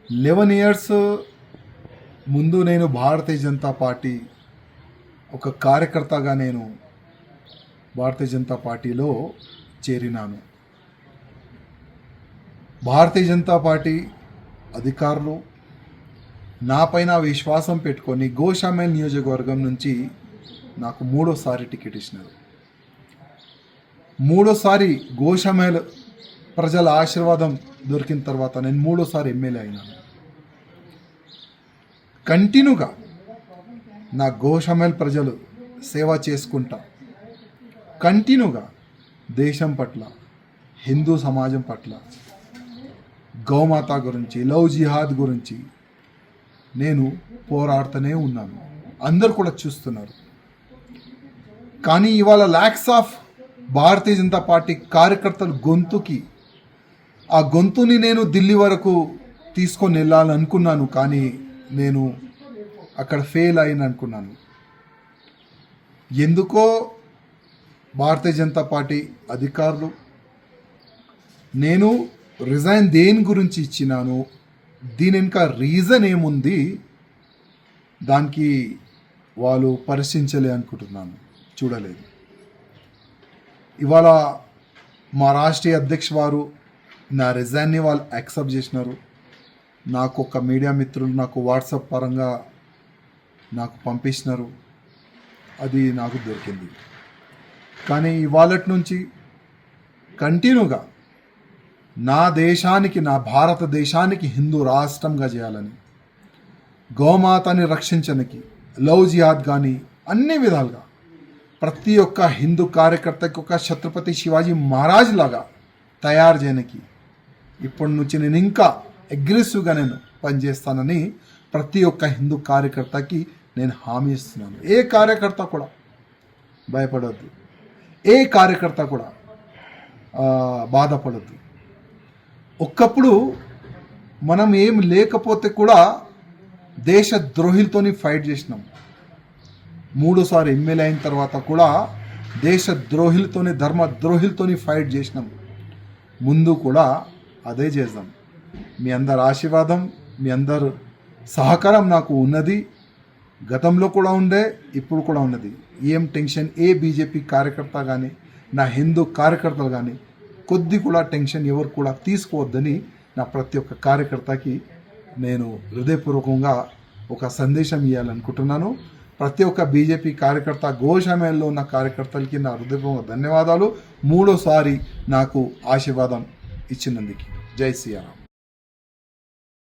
11 years ముందు నేను Bharatiya Janata party ఒక కార్యకర్తగా నేను భారతీయ జనతా పార్టీలో చేరినాను. భారతీయ జనతా పార్టీ అధికారులు నాపైన విశ్వాసం పెట్టుకొని గోషామేల్ నియోజకవర్గం నుంచి నాకు మూడోసారి టికెట్ ఇచ్చినారు. మూడోసారి గోషామేల్ ప్రజల ఆశీర్వాదం దొరికిన తర్వాత నేను మూడోసారి ఎమ్మెల్యే అయినాను. కంటిన్యూగా నా గోషామేల్ ప్రజలు సేవ చేసుకుంటా కంటిన్యూగా దేశం పట్ల, హిందూ సమాజం పట్ల, గౌమాత గురించి, లవ్ జిహాద్ గురించి నేను పోరాడుతూనే ఉన్నాను. అందరు కూడా చూస్తున్నారు. కానీ ఇవాళ ల్యాక్స్ ఆఫ్ భారతీయ జనతా పార్టీ కార్యకర్తల గొంతుకి ఆ గొంతుని నేను ఢిల్లీ వరకు తీసుకొని వెళ్ళాలనుకున్నాను. కానీ నేను అక్కడ ఫెయిల్ అయిన అనుకున్నాను. ఎందుకో భారతీయ జనతా పార్టీ అధికారులు నేను రిజైన్ దేని గురించి ఇచ్చినాను, దీని వెనుక రీజన్ ఏముంది, దానికి వాళ్ళు పరిశీలించలే అనుకుంటున్నాను, చూడలేదు. ఇవాళ మా రాష్ట్రీయ అధ్యక్ష వారు నా రిజైన్ని వాళ్ళు యాక్సెప్ట్ చేసినారు. నాకు ఒక మీడియా మిత్రులు నాకు వాట్సాప్ పరంగా నాకు పంపించినారు, అది నాకు దొరికింది. కానీ ఇవాళ నుంచి కంటిన్యూగా నా దేశానికి, నా భారతదేశానికి హిందూ రాష్ట్రంగా చేయాలని, గోమాతని రక్షించడానికి, లవ్ జిహాద్ కానీ అన్ని విధాలుగా ప్రతి ఒక్క హిందూ కార్యకర్తకి ఒక ఛత్రపతి శివాజీ మహారాజ్ లాగా తయారు చేయడానికి ఇప్పటి నుంచి నేను ఇంకా అగ్రెసివ్గా నేను పనిచేస్తానని ప్రతి ఒక్క హిందూ కార్యకర్తకి నేను హామీ ఇస్తున్నాను. ఏ కార్యకర్త కూడా భయపడద్దు, ఏ కార్యకర్త కూడా బాధపడద్దు. ఒక్కప్పుడు మనం ఏం లేకపోతే కూడా దేశ ద్రోహులతోని ఫైట్ చేసినాం. మూడోసారి ఎమ్మెల్యే అయిన తర్వాత కూడా దేశ ద్రోహులతోని, ధర్మ ద్రోహులతోని ఫైట్ చేసినాం. ముందు కూడా అదే చేద్దాం. మీ అందరి ఆశీర్వాదం, మీ అందరు సహకారం నాకు ఉన్నది. గతంలో కూడా ఉండే, ఇప్పుడు కూడా ఉన్నది. ఏం టెన్షన్ ఏ బీజేపీ కార్యకర్త కానీ, నా హిందూ కార్యకర్తలు కానీ కొద్ది కూడా టెన్షన్ ఎవరు కూడా తీసుకోవద్దని నా ప్రతి ఒక్క కార్యకర్తకి నేను హృదయపూర్వకంగా ఒక సందేశం ఇవ్వాలనుకుంటున్నాను. ప్రతి ఒక్క బీజేపీ కార్యకర్త, గోషామేల్లో ఉన్న కార్యకర్తలకి నా హృదయపూర్వక ధన్యవాదాలు. మూడోసారి నాకు ఆశీర్వాదం ఇచ్చినందుకు. జై శ్రీరామ్.